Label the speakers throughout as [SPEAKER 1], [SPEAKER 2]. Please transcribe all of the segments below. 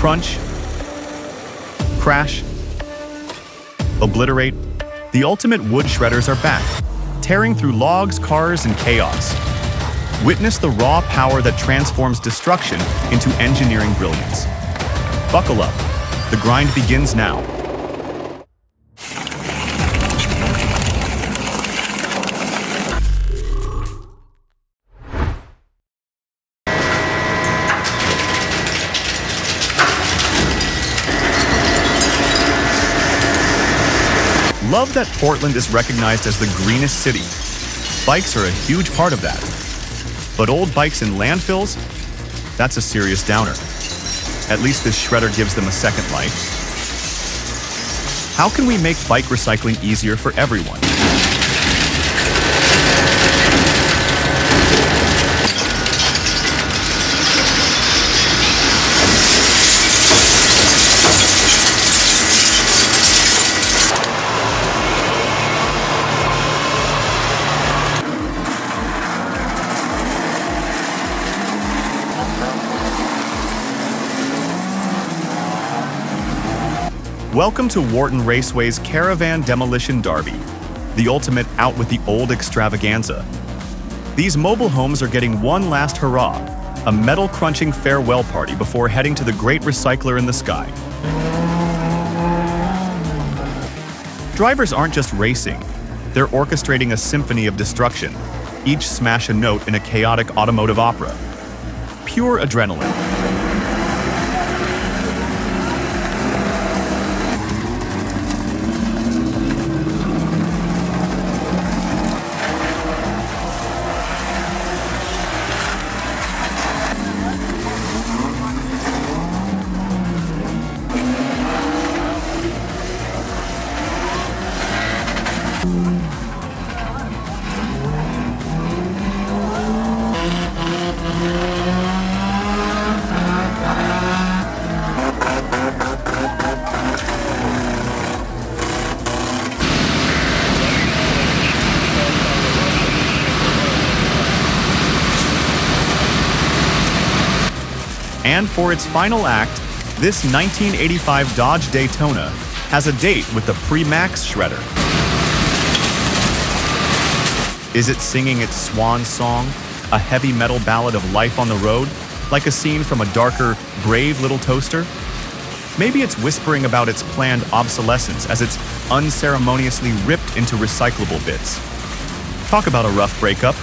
[SPEAKER 1] Crunch, crash, obliterate. The ultimate wood shredders are back, tearing through logs, cars, and chaos. Witness the raw power that transforms destruction into engineering brilliance. Buckle up. The grind begins now. Love that Portland is recognized as the greenest city. Bikes are a huge part of that. But old bikes in landfills? That's a serious downer. At least this shredder gives them a second life. How can we make bike recycling easier for everyone? Welcome to Wharton Raceway's Caravan Demolition Derby, the ultimate out with the old extravaganza. These mobile homes are getting one last hurrah, a metal-crunching farewell party before heading to the great recycler in the sky. Drivers aren't just racing, they're orchestrating a symphony of destruction, each smash a note in a chaotic automotive opera. Pure adrenaline. And for its final act, this 1985 Dodge Daytona has a date with the Pre-Max shredder. Is it singing its swan song, a heavy metal ballad of life on the road, like a scene from a darker, brave little toaster? Maybe it's whispering about its planned obsolescence as it's unceremoniously ripped into recyclable bits. Talk about a rough breakup.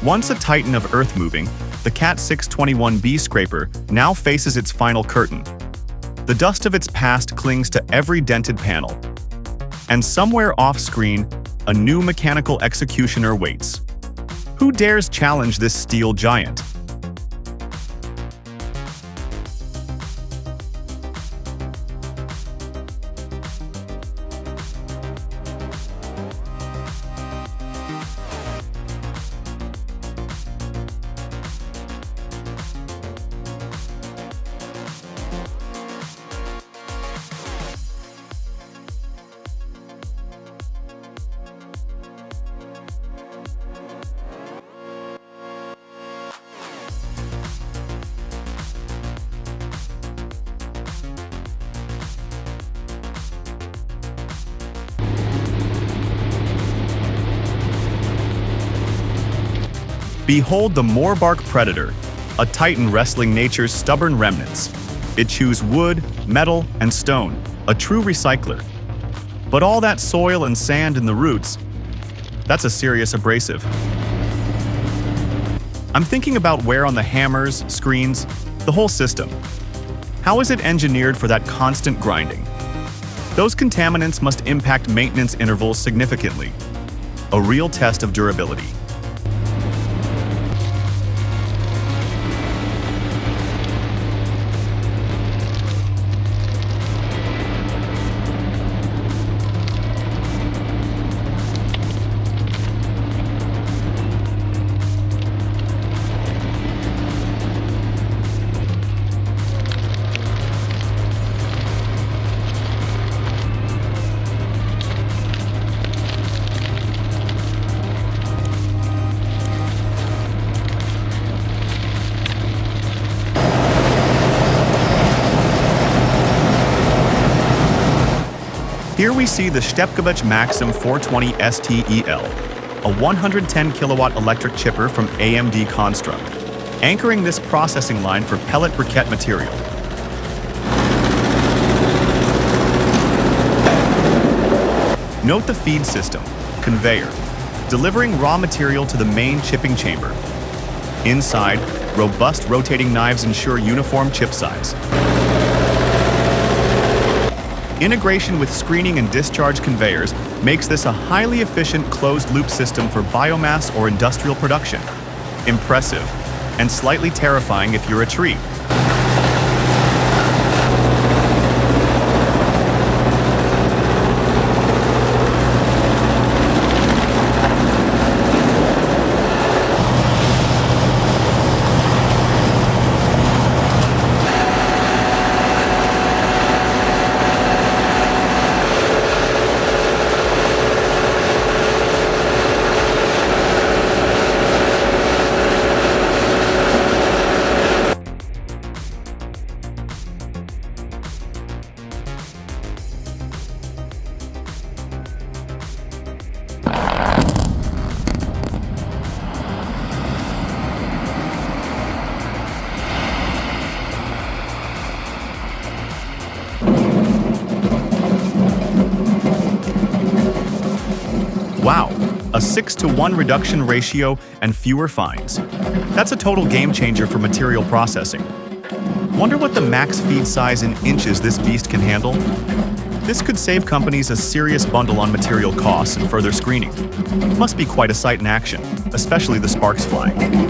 [SPEAKER 1] Once a titan of earth-moving, the Cat 621B scraper now faces its final curtain. The dust of its past clings to every dented panel. And somewhere off-screen, a new mechanical executioner waits. Who dares challenge this steel giant? Behold the Moorbark Predator, a titan wrestling nature's stubborn remnants. It chews wood, metal, and stone, a true recycler. But all that soil and sand in the roots, that's a serious abrasive. I'm thinking about wear on the hammers, screens, the whole system. How is it engineered for that constant grinding? Those contaminants must impact maintenance intervals significantly. a real test of durability. Here we see the Stepkovich Maxim 420 STEL, a 110 kilowatt electric chipper from AMD Construct, anchoring this processing line for pellet briquette material. Note the feed system, conveyor, delivering raw material to the main chipping chamber. Inside, robust rotating knives ensure uniform chip size. Integration with screening and discharge conveyors makes this a highly efficient closed-loop system for biomass or industrial production. Impressive, and slightly terrifying if you're a tree. Wow, a 6-to-1 reduction ratio and fewer fines. That's a total game changer for material processing. Wonder what the max feed size in inches this beast can handle? This could save companies a serious bundle on material costs and further screening. Must be quite a sight in action, especially the sparks flying.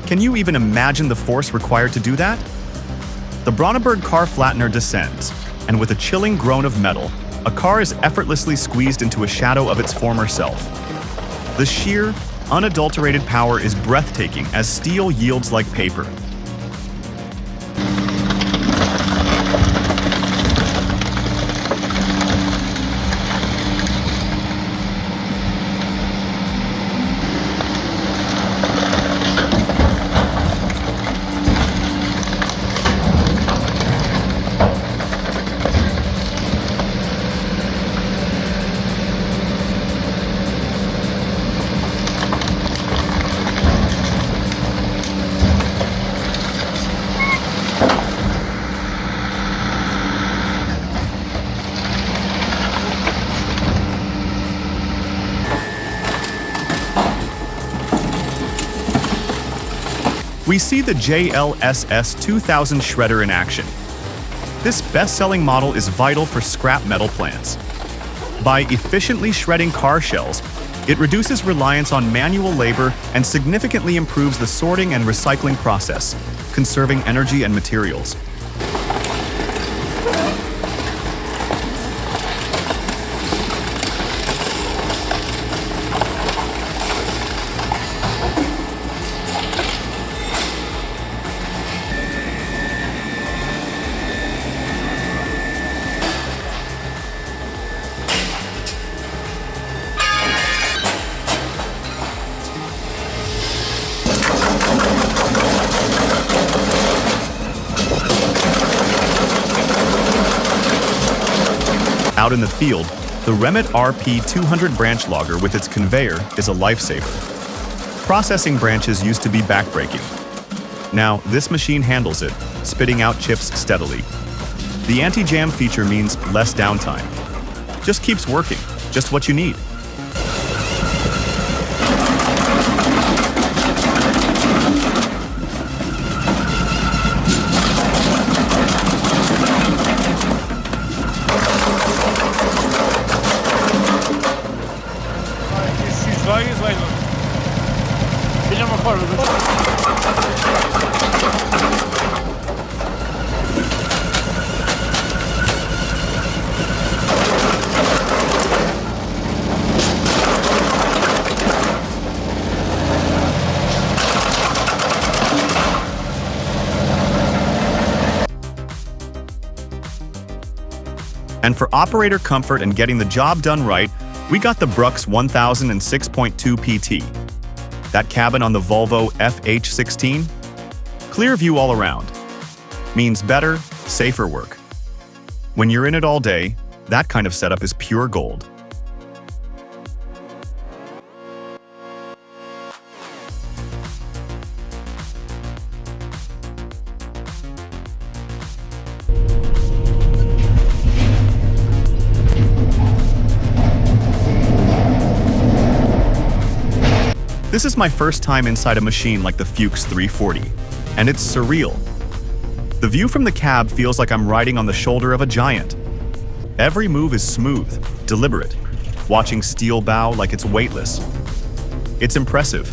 [SPEAKER 1] Can you even imagine the force required to do that? The Bronneberg car flattener descends, and with a chilling groan of metal, a car is effortlessly squeezed into a shadow of its former self. The sheer, unadulterated power is breathtaking as steel yields like paper. We see the JLSS 2000 shredder in action. This best-selling model is vital for scrap metal plants. By efficiently shredding car shells, it reduces reliance on manual labor and significantly improves the sorting and recycling process, conserving energy and materials. Out in the field, the Remit RP200 branch logger with its conveyor is a lifesaver. Processing branches used to be backbreaking. Now, this machine handles it, spitting out chips steadily. The anti-jam feature means less downtime. Just keeps working, just what you need. And for operator comfort and getting the job done right, we got the Brux 1006.2 PT. That cabin on the Volvo FH16? Clear view all around. Means better, safer work. When you're in it all day, that kind of setup is pure gold. This is my first time inside a machine like the Fuchs 340, and it's surreal. The view from the cab feels like I'm riding on the shoulder of a giant. Every move is smooth, deliberate, watching steel bow like it's weightless. It's impressive.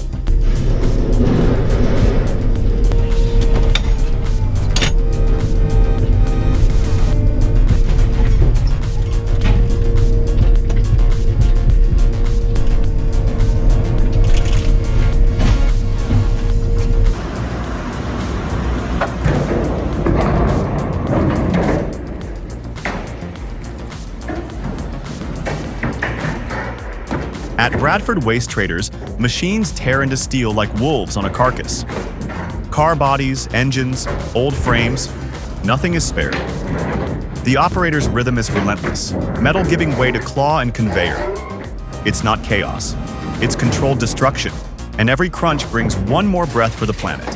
[SPEAKER 1] At Bradford Waste Traders, machines tear into steel like wolves on a carcass. Car bodies, engines, old frames, nothing is spared. The operator's rhythm is relentless, metal giving way to claw and conveyor. It's not chaos, it's controlled destruction, and every crunch brings one more breath for the planet.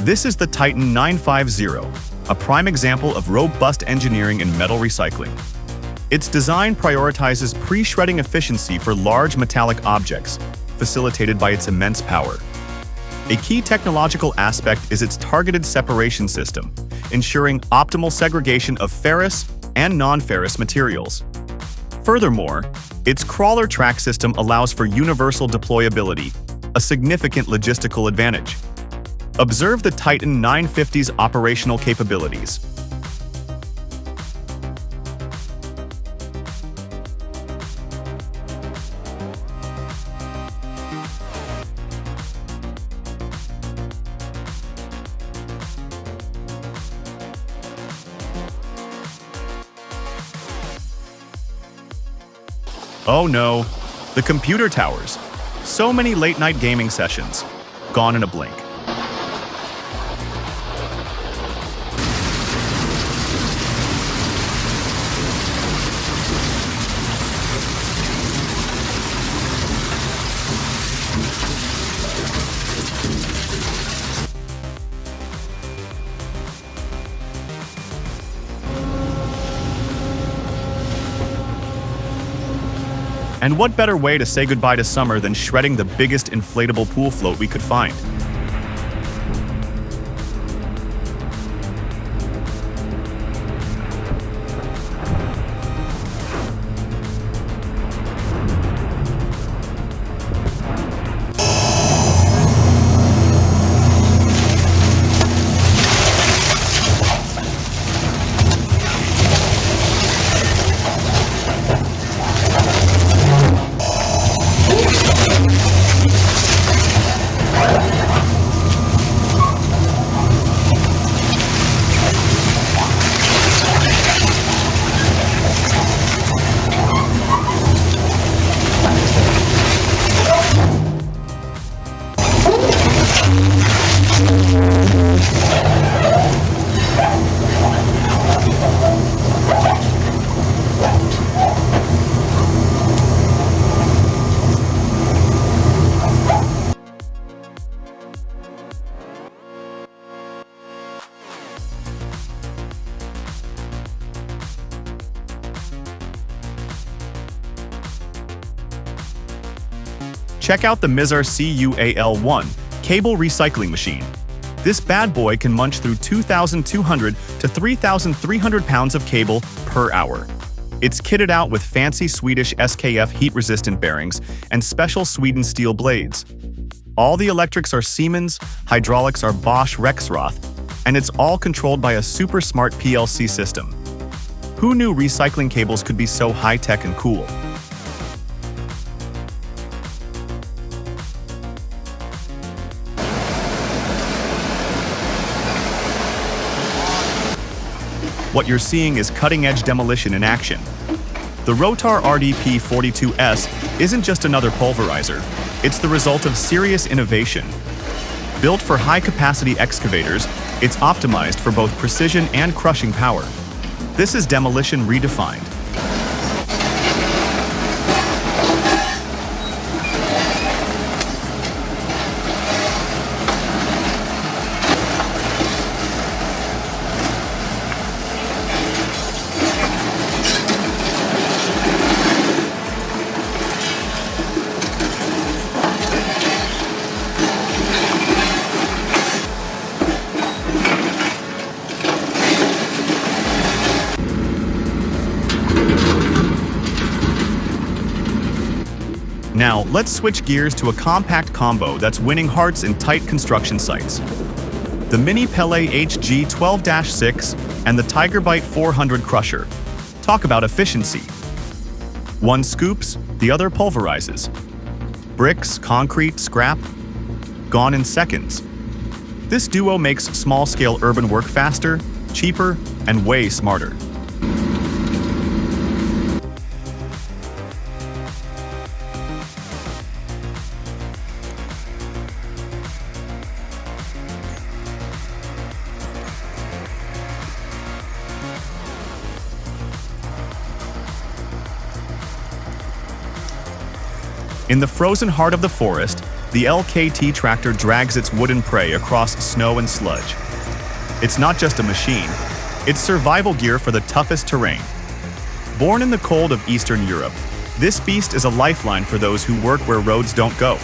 [SPEAKER 1] This is the Titan 950, a prime example of robust engineering in metal recycling. Its design prioritizes pre-shredding efficiency for large metallic objects, facilitated by its immense power. A key technological aspect is its targeted separation system, ensuring optimal segregation of ferrous and non-ferrous materials. Furthermore, its crawler track system allows for universal deployability, a significant logistical advantage. Observe the Titan 950's operational capabilities. Oh no, the computer towers. So many late-night gaming sessions, gone in a blink. And what better way to say goodbye to summer than shredding the biggest inflatable pool float we could find? Check out the Mizar CUAL1 cable recycling machine. This bad boy can munch through 2,200 to 3,300 pounds of cable per hour. It's kitted out with fancy Swedish SKF heat-resistant bearings and special Sweden steel blades. All the electrics are Siemens, hydraulics are Bosch Rexroth, and it's all controlled by a super smart PLC system. Who knew recycling cables could be so high-tech and cool? What you're seeing is cutting-edge demolition in action. The Rotar RDP-42S isn't just another pulverizer, it's the result of serious innovation. Built for high-capacity excavators, it's optimized for both precision and crushing power. This is demolition redefined. Now, let's switch gears to a compact combo that's winning hearts in tight construction sites. The Mini Pele HG12-6 and the Tigerbite 400 Crusher. Talk about efficiency. One scoops, the other pulverizes. Bricks, concrete, scrap, gone in seconds. This duo makes small-scale urban work faster, cheaper, and way smarter. In the frozen heart of the forest, the LKT tractor drags its wooden prey across snow and sludge. It's not just a machine, it's survival gear for the toughest terrain. Born in the cold of Eastern Europe, this beast is a lifeline for those who work where roads don't go.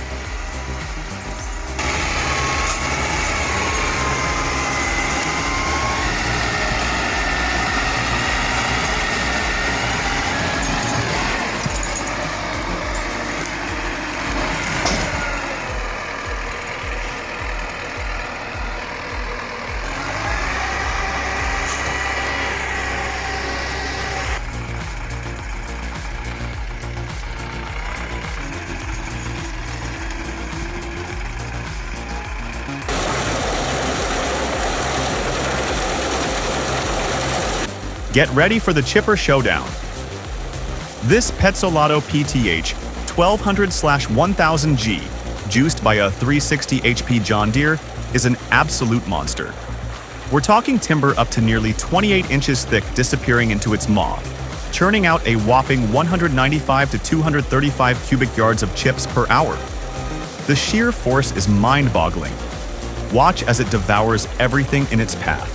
[SPEAKER 1] Get ready for the chipper showdown. This Petzolato PTH 1200/1000G, juiced by a 360 HP John Deere, is an absolute monster. We're talking timber up to nearly 28 inches thick disappearing into its maw, churning out a whopping 195 to 235 cubic yards of chips per hour. The sheer force is mind-boggling. Watch as it devours everything in its path.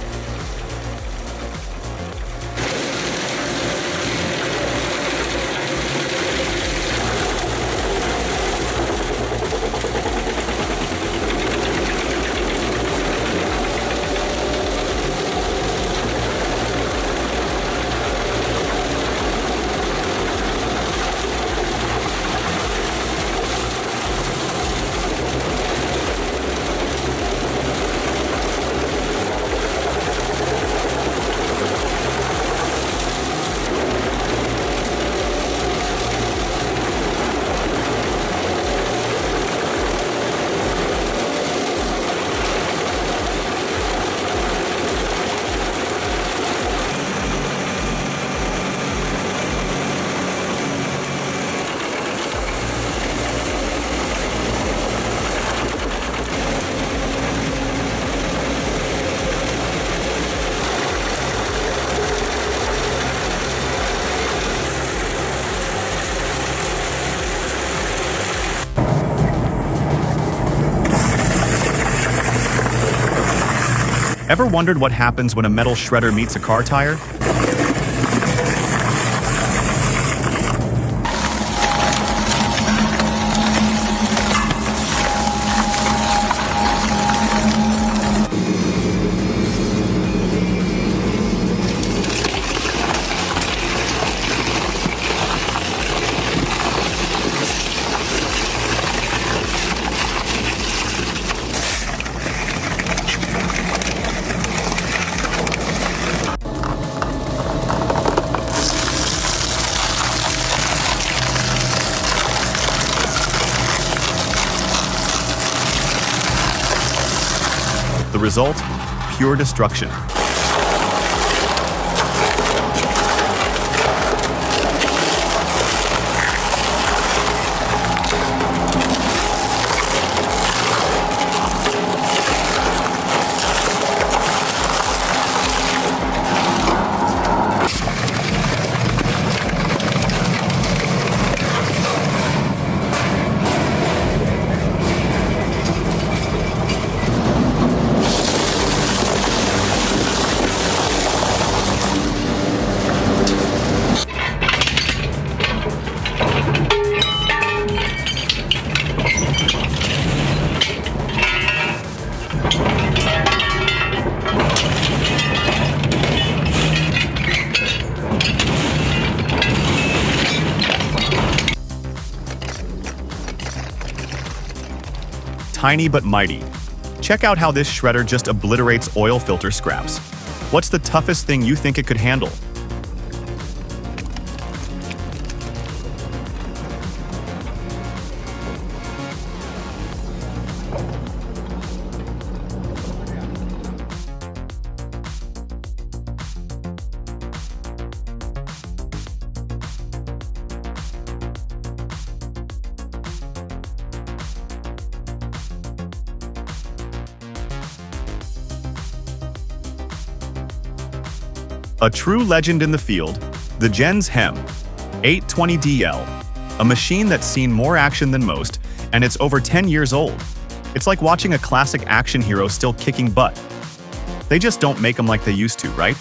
[SPEAKER 1] Ever wondered what happens when a metal shredder meets a car tire? result, pure destruction. Tiny but mighty. Check out how this shredder just obliterates oil filter scraps. What's the toughest thing you think it could handle? A true legend in the field, the Gens Hem 820DL, a machine that's seen more action than most, and it's over 10 years old. It's like watching a classic action hero still kicking butt. They just don't make them like they used to, right?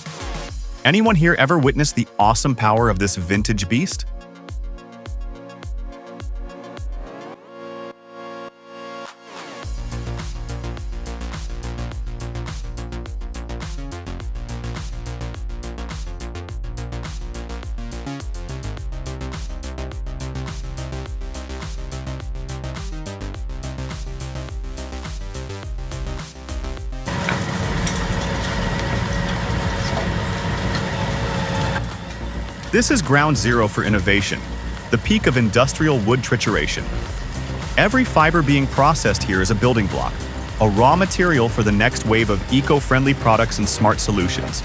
[SPEAKER 1] Anyone here ever witnessed the awesome power of this vintage beast? This is ground zero for innovation, the peak of industrial wood trituration. Every fiber being processed here is a building block, a raw material for the next wave of eco-friendly products and smart solutions.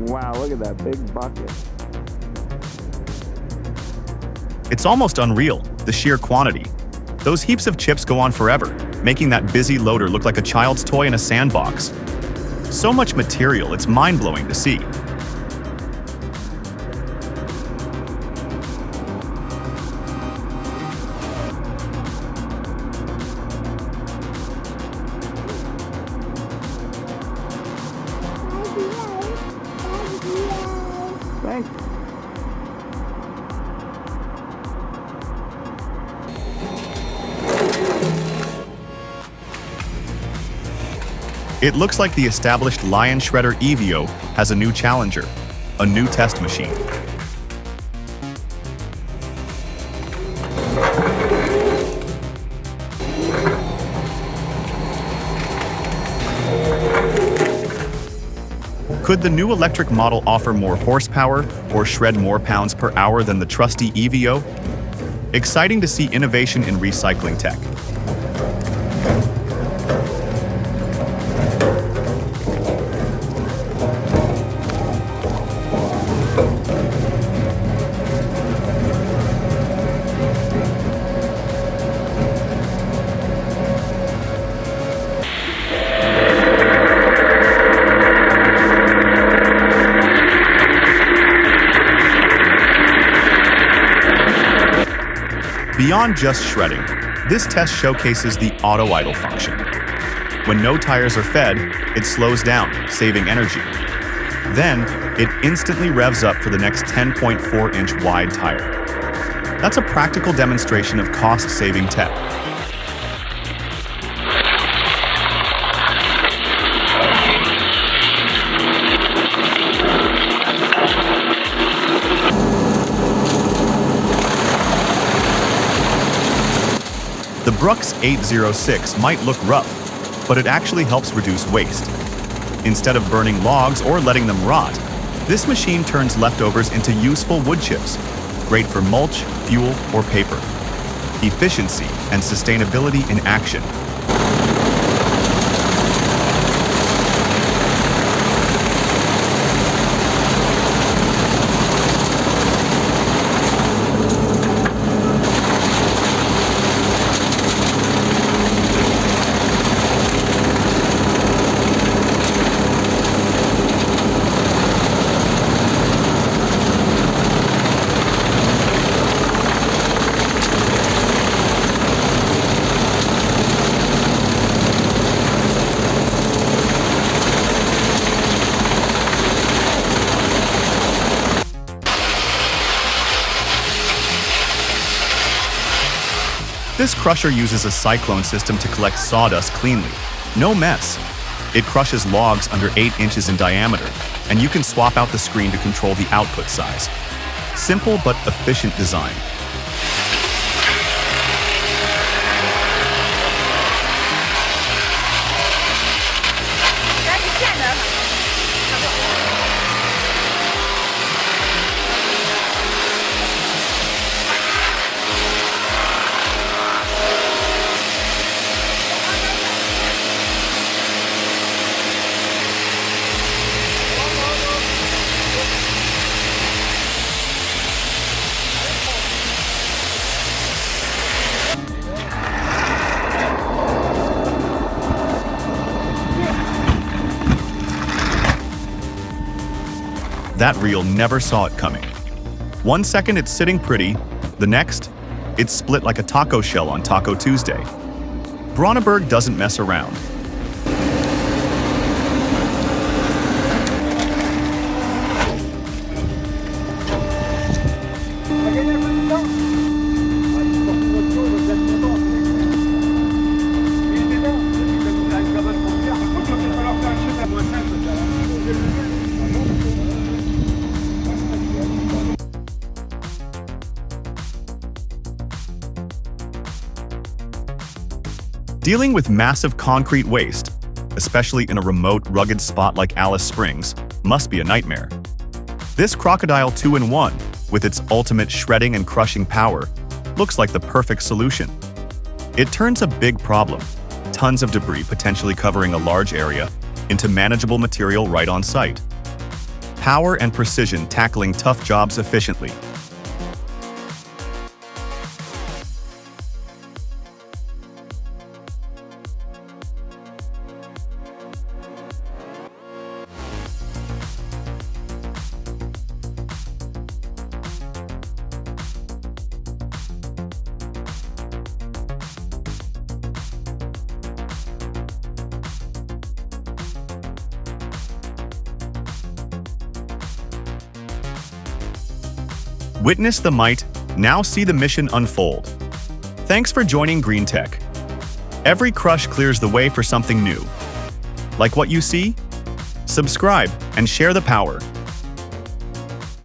[SPEAKER 2] Wow, look at that big bucket.
[SPEAKER 1] It's almost unreal, the sheer quantity. Those heaps of chips go on forever, making that busy loader look like a child's toy in a sandbox. So much material, it's mind-blowing to see.
[SPEAKER 2] Thanks.
[SPEAKER 1] It looks like the established Lion Shredder EVO has a new challenger, a new test machine. Could the new electric model offer more horsepower or shred more pounds per hour than the trusty EVO? Exciting to see innovation in recycling tech. Beyond just shredding, this test showcases the auto-idle function. When no tires are fed, it slows down, saving energy. Then, it instantly revs up for the next 10.4-inch wide tire. That's a practical demonstration of cost-saving tech. The Brooks 806 might look rough, but it actually helps reduce waste. Instead of burning logs or letting them rot, this machine turns leftovers into useful wood chips, great for mulch, fuel, or paper. Efficiency and sustainability in action. This crusher uses a cyclone system to collect sawdust cleanly. No mess. It crushes logs under 8 inches in diameter, and you can swap out the screen to control the output size. Simple but efficient design. That reel never saw it coming. 1 second it's sitting pretty, the next, it's split like a taco shell on Taco Tuesday. Bronneberg doesn't mess around. Dealing with massive concrete waste, especially in a remote, rugged spot like Alice Springs, must be a nightmare. This Crocodile 2-in-1, with its ultimate shredding and crushing power, looks like the perfect solution. It turns a big problem, tons of debris potentially covering a large area, into manageable material right on site. Power and precision tackling tough jobs efficiently. Witness the might, now see the mission unfold. Thanks for joining Green Tech. Every crush clears the way for something new. Like what you see? Subscribe and share the power.